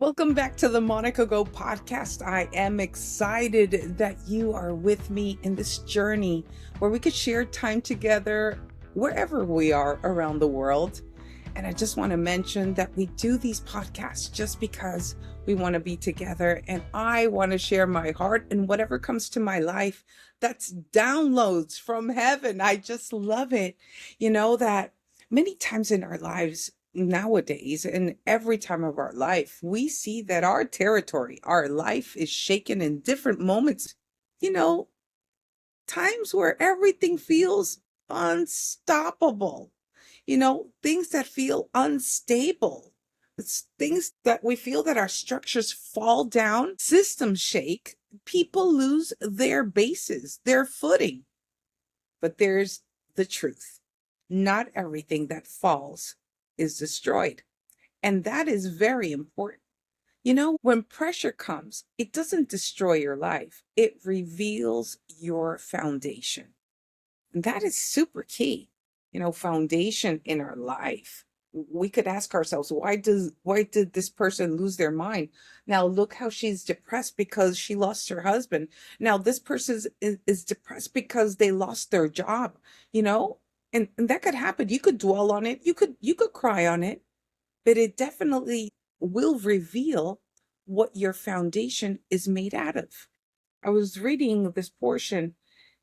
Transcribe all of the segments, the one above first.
Welcome back to the Monica Go podcast. I am excited that you are with me in this journey where we could share time together wherever we are around the world. And I just want to mention that we do these podcasts just because we want to be together, and I want to share my heart and whatever comes to my life. That's downloads from heaven. I just love it. That many times in our lives, nowadays and every time of our life, we see that our territory, our life is shaken in different moments, you know, times where everything feels unstoppable, things that feel unstable. It's things that we feel that our structures fall down, systems shake, people lose their bases, their footing. But there's the truth. Not everything that falls is destroyed. And that is very important. When pressure comes, it doesn't destroy your life, it reveals your foundation. And that is super key. Foundation in our life. We could ask ourselves, why did this person lose their mind? Now look how she's depressed because she lost her husband. Now this person is depressed because they lost their job, you know? And that could happen. You could dwell on it. You could cry on it, but it definitely will reveal what your foundation is made out of. I was reading this portion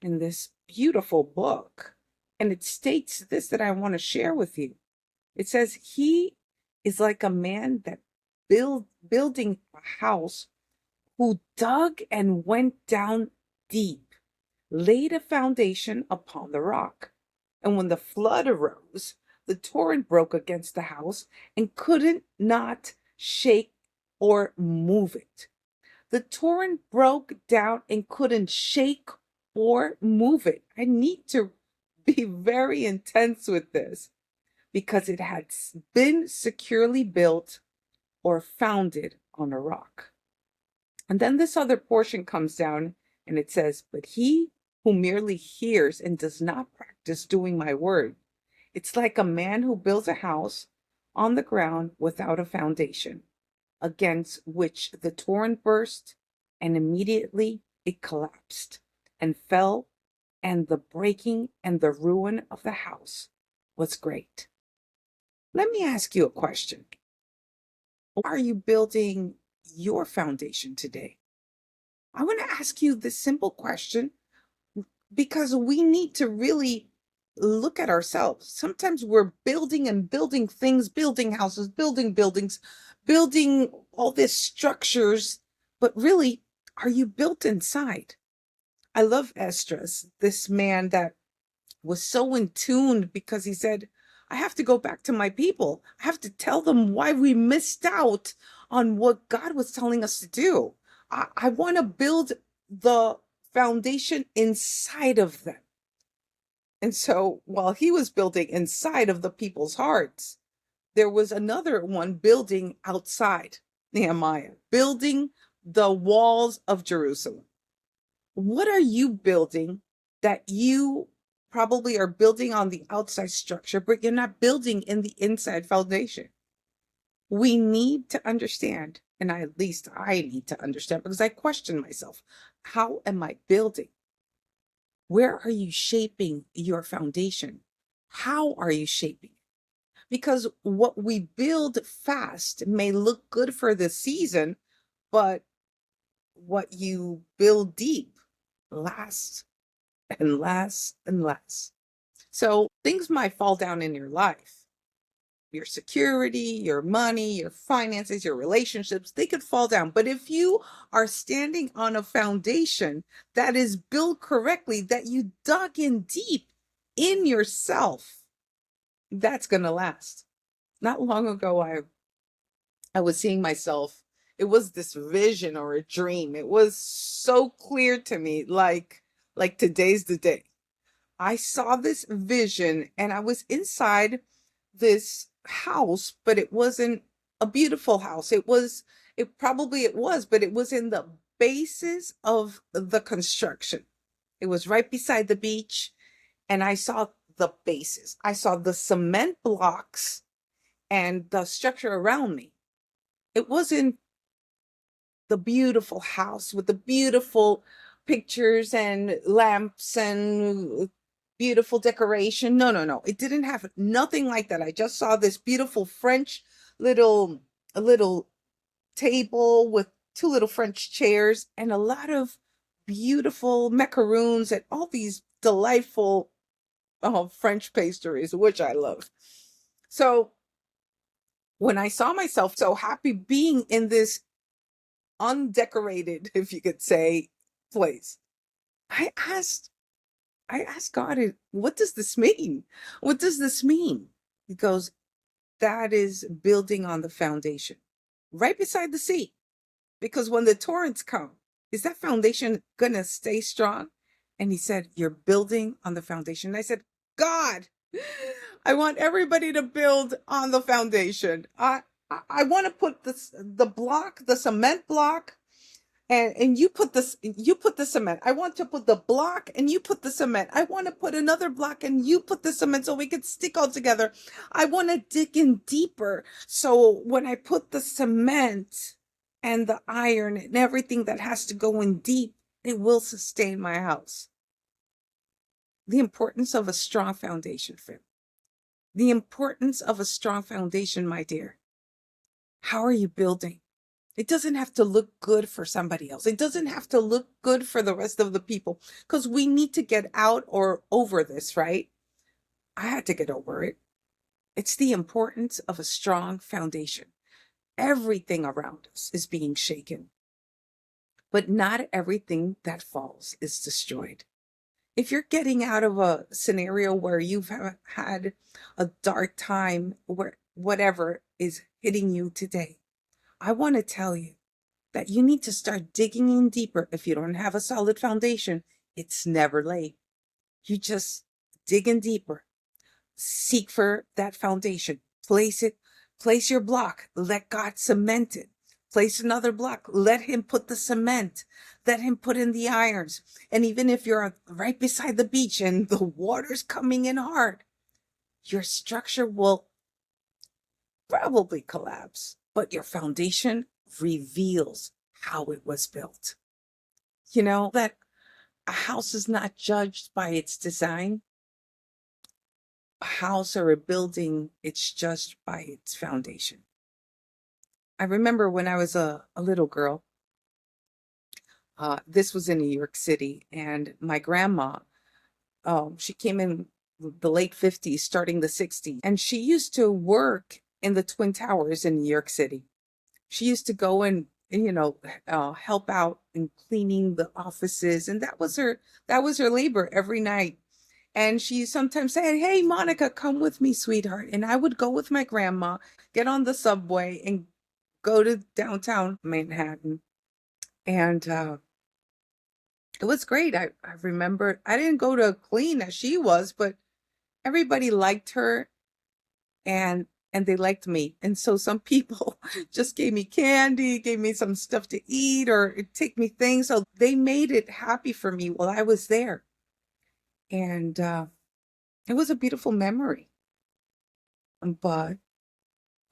in this beautiful book, and it states this that I want to share with you. It says, he is like a man that building a house, who dug and went down deep, laid a foundation upon the rock. And when the flood arose, the torrent broke against the house and couldn't not shake or move it. The torrent broke down and couldn't shake or move it. I need to be very intense with this because it had been securely built or founded on a rock. And then this other portion comes down and it says, but he who merely hears and does not practice doing my word, it's like a man who builds a house on the ground without a foundation, against which the torrent burst, and immediately it collapsed and fell, and the breaking and the ruin of the house was great. Let me ask you a question. Are you building your foundation today? I want to ask you this simple question because we need to really look at ourselves. Sometimes we're building and building things, building houses, building buildings, building all these structures, but really, are you built inside? I love Esdras, this man that was so in tune because he said, I have to go back to my people. I have to tell them why we missed out on what God was telling us to do. I want to build the foundation inside of them. And so while he was building inside of the people's hearts, there was another one building outside, Nehemiah, building the walls of Jerusalem. What are you building that you probably are building on the outside structure, but you're not building in the inside foundation? We need to understand, and at least I need to understand, because I question myself, how am I building? Where are you shaping your foundation? How are you shaping it? Because what we build fast may look good for the season, but what you build deep lasts and lasts and lasts. So things might fall down in your life. Your security, your money, your finances, your relationships, they could fall down. But if you are standing on a foundation that is built correctly, that you dug in deep in yourself, that's going to last. Not long ago, I was seeing myself. It was this vision or a dream. It was so clear to me, like today's the day. I saw this vision and I was inside this house, but it wasn't a beautiful house. It was but it was in the basis of the construction. It was right beside the beach, and I saw the bases. I saw the cement blocks and the structure around me. It wasn't the beautiful house with the beautiful pictures and lamps and beautiful decoration. No, no, no. It didn't have nothing like that. I just saw this beautiful French little a little table with two little French chairs and a lot of beautiful macaroons and all these delightful French pastries, which I love. So when I saw myself so happy being in this undecorated, if you could say, place, I asked, I asked God, what does this mean? What does this mean? He goes, that is building on the foundation, right beside the sea. Because when the torrents come, is that foundation gonna stay strong? And he said, you're building on the foundation. And I said, God, I want everybody to build on the foundation. I want to put the cement block, and you put the cement. I want to put the block and you put the cement. I want to put another block and you put the cement so we can stick all together. I want to dig in deeper. So when I put the cement and the iron and everything that has to go in deep, it will sustain my house. The importance of a strong foundation, Phil. The importance of a strong foundation, my dear. How are you building? It doesn't have to look good for somebody else. It doesn't have to look good for the rest of the people, because we need to get out or over this, right? I had to get over it. It's the importance of a strong foundation. Everything around us is being shaken, but not everything that falls is destroyed. If you're getting out of a scenario where you've had a dark time, where whatever is hitting you today, I want to tell you that you need to start digging in deeper. If you don't have a solid foundation, it's never late. You just dig in deeper. Seek for that foundation. Place your block. Let God cement it. Place another block. Let him put the cement. Let him put in the irons. And even if you're right beside the beach and the water's coming in hard, your structure will probably collapse, but your foundation reveals how it was built. You know, that a house is not judged by its design. A house or a building, it's judged by its foundation. I remember when I was a little girl, this was in New York City, and my grandma, she came in the late 50s, starting the 60s, and she used to work in the Twin Towers in New York City. She used to go and help out in cleaning the offices, and that was her labor every night. And she sometimes said, hey, Monica, come with me, sweetheart. And I would go with my grandma, get on the subway and go to downtown Manhattan. And it was great. I remember I didn't go to clean as she was, but everybody liked her, and they liked me. And so some people just gave me candy, gave me some stuff to eat, or take me things. So they made it happy for me while I was there. And it was a beautiful memory. But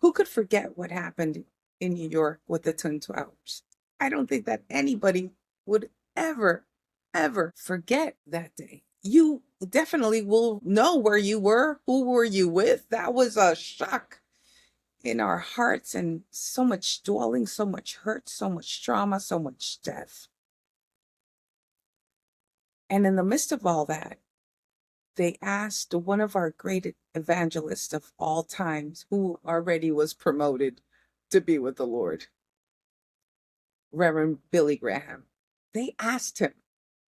who could forget what happened in New York with the Twin Towers? I don't think that anybody would ever, ever forget that day. You definitely will know where you were, who were you with. That was a shock in our hearts, and so much dwelling, so much hurt, so much trauma, so much death. And in the midst of all that, they asked one of our great evangelists of all times, who already was promoted to be with the Lord, Reverend Billy Graham. They asked him,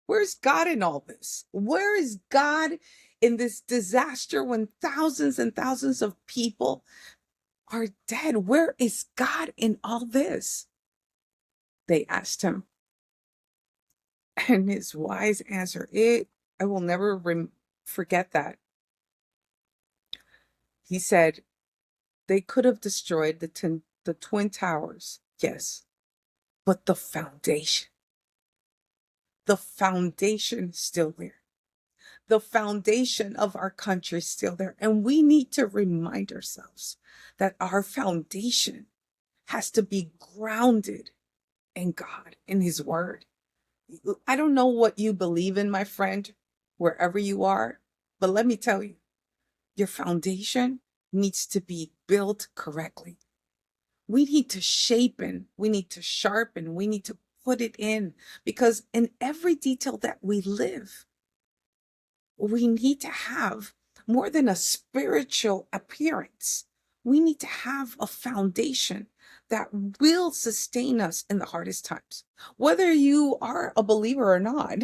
where's God in all this? Where is God in this disaster when thousands and thousands of people are dead? Where is God in all this? They asked him. And his wise answer, I will never forget that. He said, they could have destroyed the Twin Towers, yes, but the foundation is still there. The foundation of our country is still there. And we need to remind ourselves that our foundation has to be grounded in God, in His Word. I don't know what you believe in, my friend, wherever you are, but let me tell you, your foundation needs to be built correctly. We need to we need to sharpen, we need to put it in, because in every detail that we live, we need to have more than a spiritual appearance. We need to have a foundation that will sustain us in the hardest times. Whether you are a believer or not,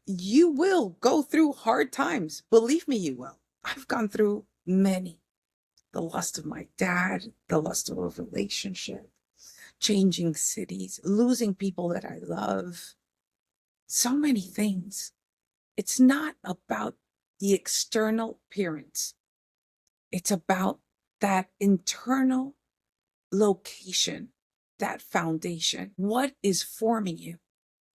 you will go through hard times. Believe me, you will. I've gone through many. The loss of my dad, the loss of a relationship, changing cities, losing people that I love. So many things. It's not about the external appearance. It's about that internal location, that foundation. What is forming you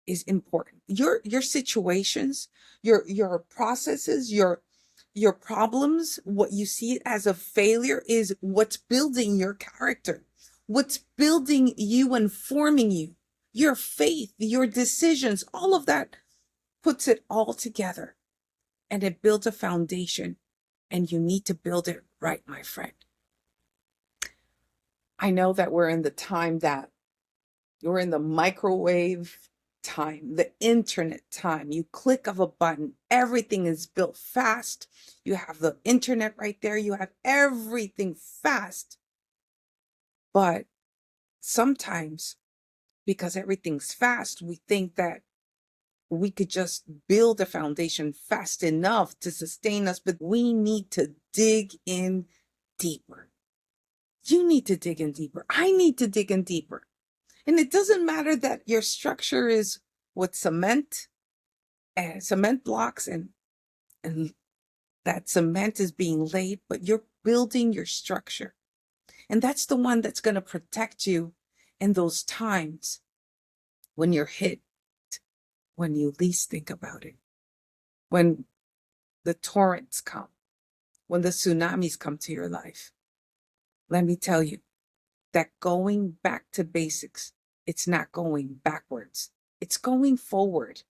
is important. Your situations, your processes, your problems, what you see as a failure is what's building your character, what's building you and forming you, your faith, your decisions, all of that puts it all together and it builds a foundation, and you need to build it right, my friend. I know that we're in the time that you're in the microwave time, the internet time. You click of a button, everything is built fast. You have the internet right there. You have everything fast. But sometimes, because everything's fast, we think that we could just build a foundation fast enough to sustain us, but we need to dig in deeper. You need to dig in deeper. I need to dig in deeper. And it doesn't matter that your structure is with cement and cement blocks and that cement is being laid, but you're building your structure. And that's the one that's going to protect you in those times when you're hit, when you least think about it, when the torrents come, when the tsunamis come to your life. Let me tell you that going back to basics, it's not going backwards. It's going forward.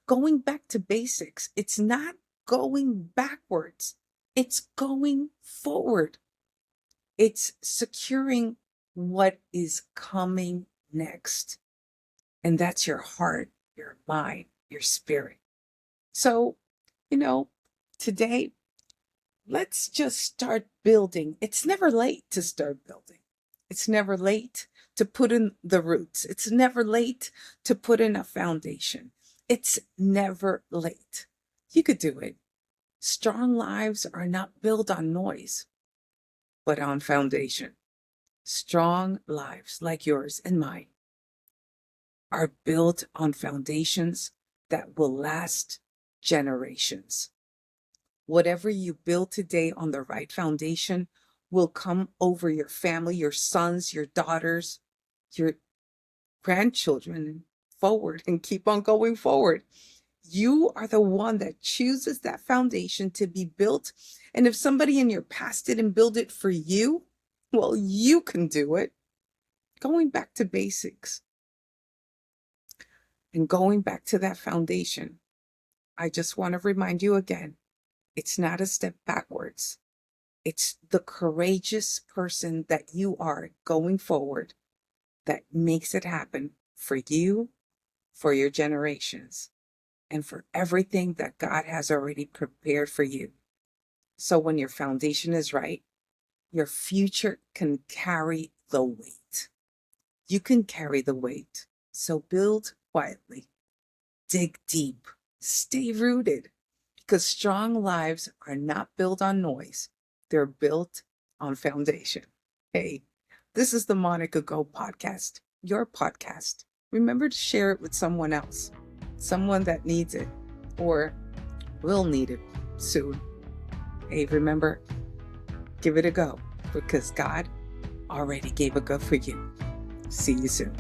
Going back to basics, it's not going backwards. It's going forward. It's securing what is coming next. And that's your heart, your mind, your spirit. So, today, let's just start building. It's never late to start building. It's never late to put in the roots. It's never late to put in a foundation. It's never late. You could do it. Strong lives are not built on noise, but on foundation. Strong lives like yours and mine are built on foundations that will last generations. Whatever you build today on the right foundation will come over your family, your sons, your daughters, your grandchildren forward, and keep on going forward. You are the one that chooses that foundation to be built. And if somebody in your past didn't build it for you, well, you can do it. Going back to basics and going back to that foundation, I just want to remind you again, it's not a step backwards. It's the courageous person that you are going forward that makes it happen for you, for your generations, and for everything that God has already prepared for you. So when your foundation is right, your future can carry the weight. You can carry the weight. So build quietly, dig deep, stay rooted, because strong lives are not built on noise. They're built on foundation. Hey, this is the Monica Go podcast, your podcast. Remember to share it with someone else, someone that needs it or will need it soon. Hey, remember, give it a go because God already gave a go for you. See you soon.